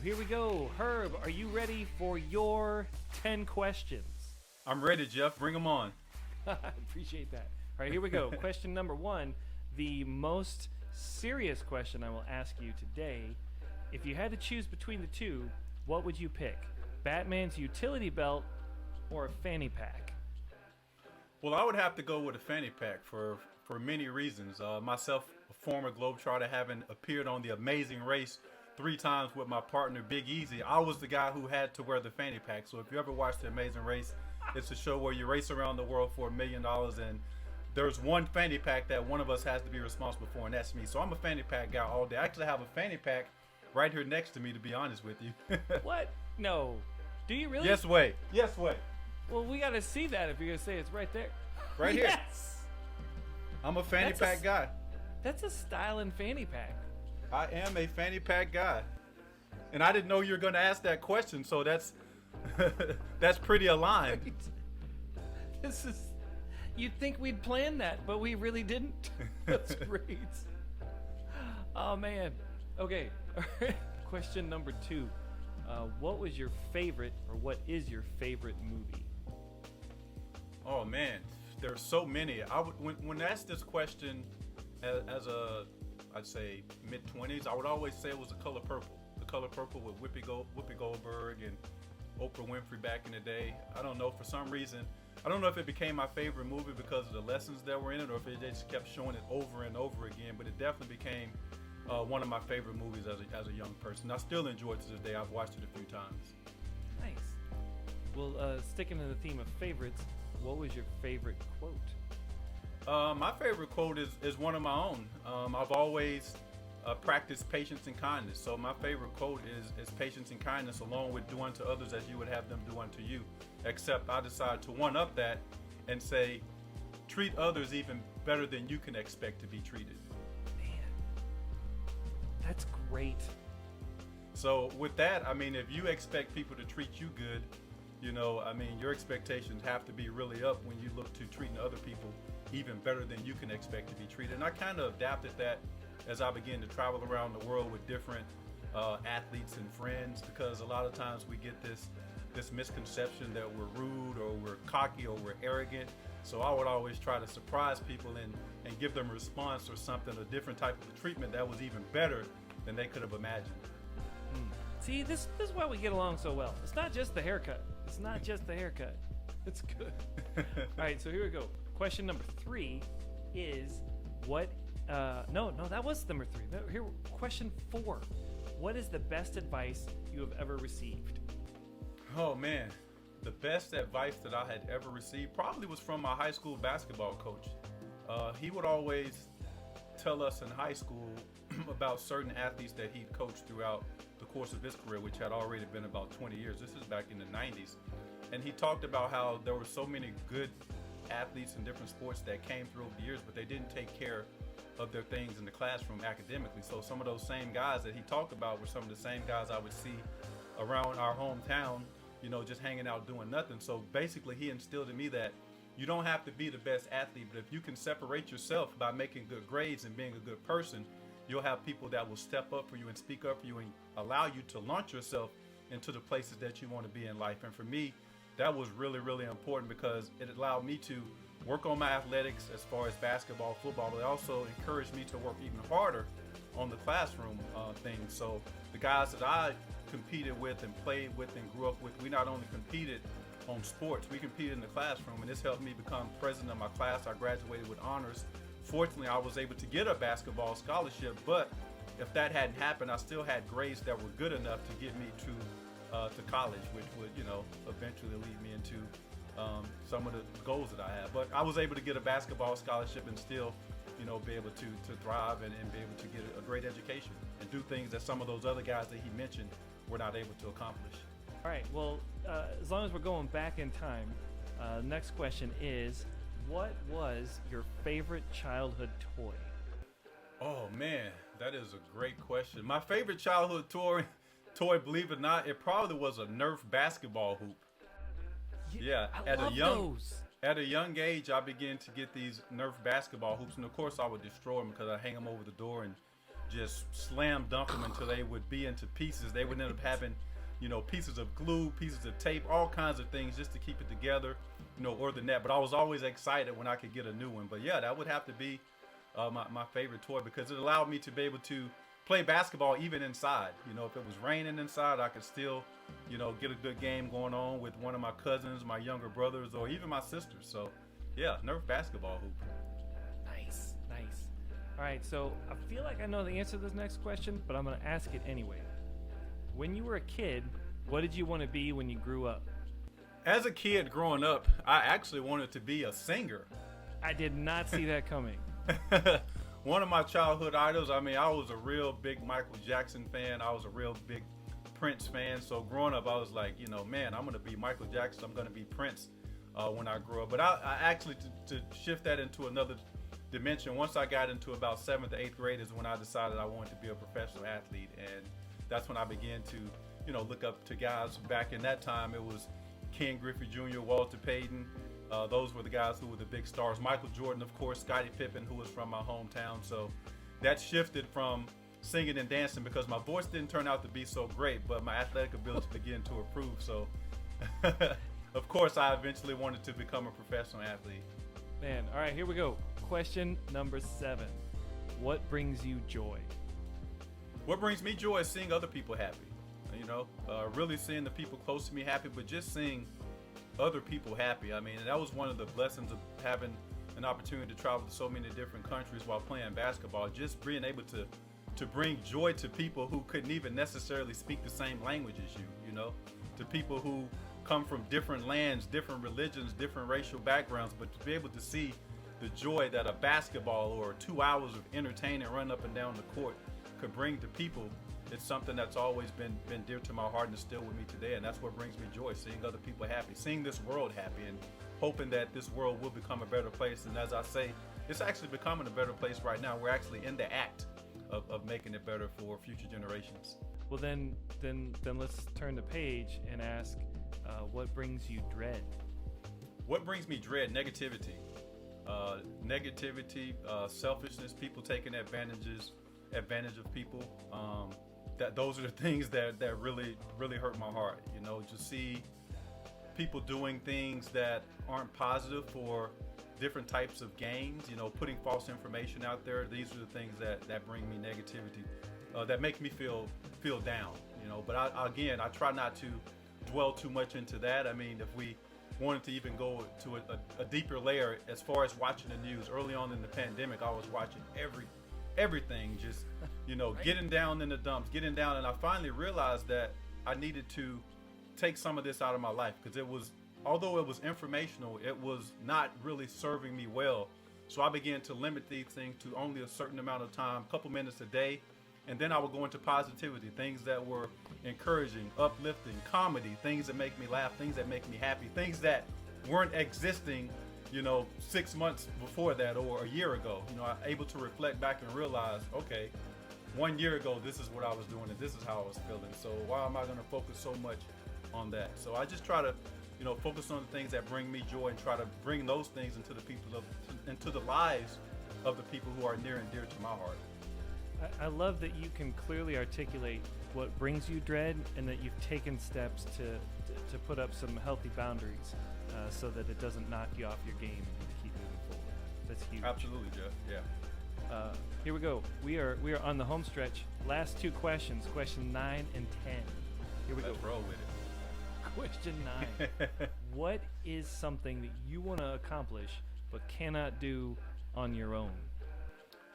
here we go. Herb, are you ready for your 10 questions? I'm ready, Jeff. Bring them on. I appreciate that. All right, here we go. Question number 1, the most serious question I will ask you today. If you had to choose between the two, what would you pick? Batman's utility belt or a fanny pack? Well, I would have to go with a fanny pack for many reasons. Myself, a former Globetrotter, having appeared on The Amazing Race 3 times with my partner Big Easy, I was the guy who had to wear the fanny pack. So if you ever watched The Amazing Race, it's a show where you race around the world for $1 million, and there's one fanny pack that one of us has to be responsible for, and that's me. So I'm a fanny pack guy all day. I actually have a fanny pack right here next to me, to be honest with you. What? No. Do you really? Yes, way. Yes, way. Well, we got to see that if you're going to say it's right there. Right here. Yes! I'm a fanny pack guy. That's a styling fanny pack. I am a fanny pack guy. And I didn't know you were going to ask that question, so that's that's pretty aligned. Right. This is... You'd think we'd planned that, but we really didn't. That's great. Oh, man. Okay. Question number 2. What was your favorite, or what is your favorite movie? Oh, man. There's so many. When asked this question as a, I'd say, mid-20s, I would always say it was The Color Purple. The Color Purple with Whoopi Goldberg and Oprah Winfrey back in the day. I don't know, for some reason, I don't know if it became my favorite movie because of the lessons that were in it, or if they just kept showing it over and over again, but it definitely became one of my favorite movies as a young person. I still enjoy it to this day. I've watched it a few times. Nice. Well, sticking to the theme of favorites, what was your favorite quote? My favorite quote is one of my own. I've always practiced patience and kindness. So my favorite quote is patience and kindness, along with do unto others as you would have them do unto you. Except I decided to one-up that and say, treat others even better than you can expect to be treated. Man, that's great. So with that, I mean, if you expect people to treat you good, I mean, your expectations have to be really up when you look to treating other people even better than you can expect to be treated. And I kind of adapted that as I began to travel around the world with different athletes and friends, because a lot of times we get this misconception that we're rude or we're cocky or we're arrogant. So I would always try to surprise people and give them a response or something, a different type of treatment that was even better than they could have imagined. See, this is why we get along so well. It's not just the haircut. It's not just the haircut. It's good. All right, so here we go. Question number 3 is what... No, that was number 3. No, here, question 4. What is the best advice you have ever received? Oh, man. The best advice that I had ever received probably was from my high school basketball coach. He would always tell us in high school about certain athletes that he'd coached throughout the course of his career, which had already been about 20 years. This is back in the 90s. And he talked about how there were so many good athletes in different sports that came through over the years, but they didn't take care of their things in the classroom academically. So some of those same guys that he talked about were some of the same guys I would see around our hometown, just hanging out doing nothing. So basically he instilled in me that you don't have to be the best athlete, but if you can separate yourself by making good grades and being a good person, you'll have people that will step up for you and speak up for you and allow you to launch yourself into the places that you want to be in life. And for me, that was really, really important because it allowed me to work on my athletics as far as basketball, football, but it also encouraged me to work even harder on the classroom things. So the guys that I competed with and played with and grew up with, we not only competed on sports, we competed in the classroom, and this helped me become president of my class. I graduated with honors. Fortunately, I was able to get a basketball scholarship, but if that hadn't happened, I still had grades that were good enough to get me to college, which would, eventually lead me into some of the goals that I had. But I was able to get a basketball scholarship and still, be able to thrive and be able to get a great education and do things that some of those other guys that he mentioned were not able to accomplish. All right, well, as long as we're going back in time, next question is, what was your favorite childhood toy? Oh man, that is a great question. My favorite childhood toy, believe it or not, it probably was a Nerf basketball hoop. Yeah, I love those. At a young age, I began to get these Nerf basketball hoops, and of course I would destroy them because I hang them over the door and just slam dunk them until they would be into pieces. They would end up having, pieces of glue, pieces of tape, all kinds of things just to keep it together, or the net. But I was always excited when I could get a new one. But yeah, that would have to be my favorite toy, because it allowed me to be able to play basketball even inside. If it was raining inside, I could still, get a good game going on with one of my cousins, my younger brothers, or even my sisters. So yeah, Nerf basketball hoop. Nice. All right, so I feel like I know the answer to this next question, but I'm going to ask it anyway. When you were a kid, what did you want to be when you grew up? As a kid growing up, I actually wanted to be a singer. I did not see that coming. One of my childhood idols, I was a real big Michael Jackson fan. I was a real big Prince fan. So growing up, I was like, man, I'm going to be Michael Jackson. I'm going to be Prince when I grow up. But I actually, to shift that into another dimension, once I got into about 7th to 8th grade is when I decided I wanted to be a professional athlete. And that's when I began to, look up to guys. Back in that time, it was Ken Griffey Jr., Walter Payton. Those were the guys who were the big stars. Michael Jordan, of course, Scottie Pippen, who was from my hometown. So that shifted from singing and dancing, because my voice didn't turn out to be so great, but my athletic ability began to improve. So, of course, I eventually wanted to become a professional athlete. Man, all right, here we go. Question number 7. What brings you joy? What brings me joy is seeing other people happy. Really seeing the people close to me happy, but just seeing other people happy. That was one of the blessings of having an opportunity to travel to so many different countries while playing basketball. Just being able to bring joy to people who couldn't even necessarily speak the same language as you, to people who come from different lands, different religions, different racial backgrounds, but to be able to see the joy that a basketball or 2 hours of entertaining run up and down the court could bring to people, it's something that's always been dear to my heart and is still with me today. And that's what brings me joy, seeing other people happy, seeing this world happy, and hoping that this world will become a better place. And as I say, it's actually becoming a better place right now. We're actually in the act of making it better for future generations. Well, then let's turn the page and ask, what brings you dread? What brings me dread? Negativity. Selfishness, people taking advantage of people. Those are the things that really hurt my heart. To see people doing things that aren't positive for different types of gains. Putting false information out there. These are the things that bring me negativity, that make me feel down. But I try not to dwell too much into that. If we wanted to even go to a deeper layer as far as watching the news, early on in the pandemic, I was watching everything, just getting down in the dumps, and I finally realized that I needed to take some of this out of my life, because although it was informational, it was not really serving me well. So I began to limit these things to only a certain amount of time, a couple minutes a day, and then I would go into positivity, things that were encouraging, uplifting, comedy, things that make me laugh, things that make me happy, things that weren't existing 6 months before that or a year ago. I'm able to reflect back and realize, okay, 1 year ago, this is what I was doing and this is how I was feeling. So why am I going to focus so much on that? So I just try to, focus on the things that bring me joy and try to bring those things into the lives of the people who are near and dear to my heart. I love that you can clearly articulate what brings you dread, and that you've taken steps to put up some healthy boundaries, so that it doesn't knock you off your game and keep moving forward. That's huge. Absolutely, Jeff. Yeah. Here we go. We are on the home stretch. Last 2 questions, question 9 and 10. Here we Let's go. roll with it. Question 9. What is something that you want to accomplish but cannot do on your own?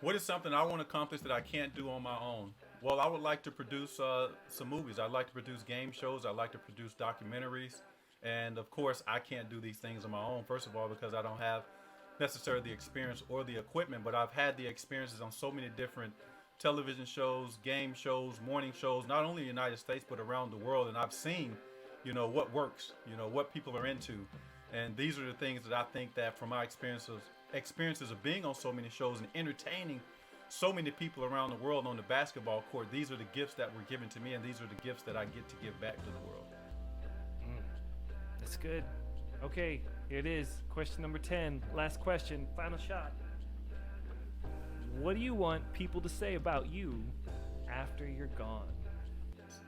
What is something I want to accomplish that I can't do on my own? Well, I would like to produce some movies. I'd like to produce game shows. I'd like to produce documentaries. And of course, I can't do these things on my own. First of all, because I don't have necessarily the experience or the equipment, but I've had the experiences on so many different television shows, game shows, morning shows, not only in the United States, but around the world. And I've seen, what works, what people are into. And these are the things that I think that from my experiences of being on so many shows and entertaining so many people around the world on the basketball court, these are the gifts that were given to me, and these are the gifts that I get to give back to the world. That's good. Okay, here it is. Question number 10. Last question. Final shot. what do you want people to say about you after you're gone?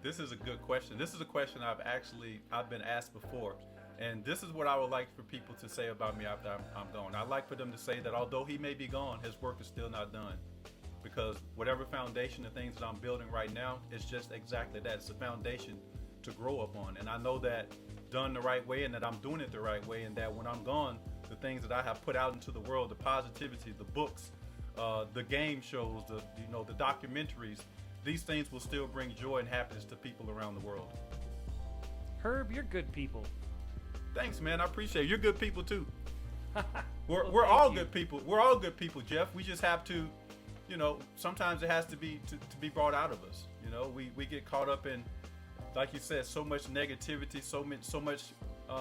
This is a good question. This is a question I've been asked before. And this is what I would like for people to say about me after I'm gone. I'd like for them to say that although he may be gone, his work is still not done. Because whatever foundation and things that I'm building right now, it's just exactly that. It's a foundation to grow up on. And I know that done the right way and that I'm doing it the right way, and that when I'm gone, the things that I have put out into the world, the positivity, the books, the game shows, the documentaries, these things will still bring joy and happiness to people around the world. Herb, you're good people. Thanks, man. I appreciate it. You're good people too. Well, we're all you. good people. We're all good people, Jeff. We just have to, sometimes it has to be to be brought out of us. We get caught up in, like you said, so much negativity, so much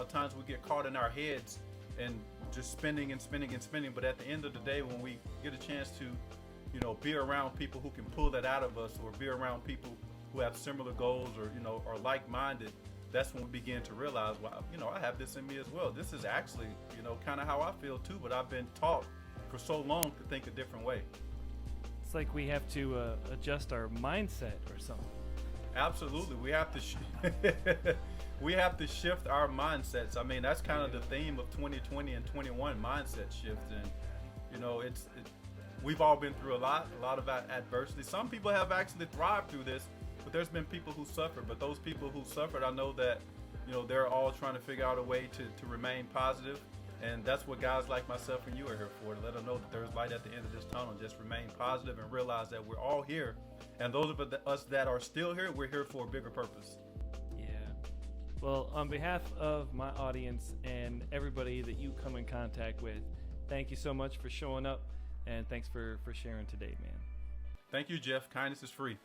times we get caught in our heads and just spinning and spinning and spinning. But at the end of the day, when we get a chance to, be around people who can pull that out of us, or be around people who have similar goals, or are like-minded, that's when we begin to realize, well, I have this in me as well. This is actually, kind of how I feel too, but I've been taught for so long to think a different way. It's like we have to adjust our mindset or something. Absolutely. We have to shift our mindsets. I mean, that's kind of the theme of 2020 and 21, mindset shift. And, we've all been through a lot of adversity. Some people have actually thrived through this, but there's been people who suffered. But those people who suffered, I know that, they're all trying to figure out a way to remain positive. And that's what guys like myself and you are here for, to let them know that there's light at the end of this tunnel. Just remain positive and realize that we're all here. And those of us that are still here, we're here for a bigger purpose. Yeah. Well, on behalf of my audience and everybody that you come in contact with, thank you so much for showing up, and thanks for sharing today, man. Thank you, Jeff. Kindness is free.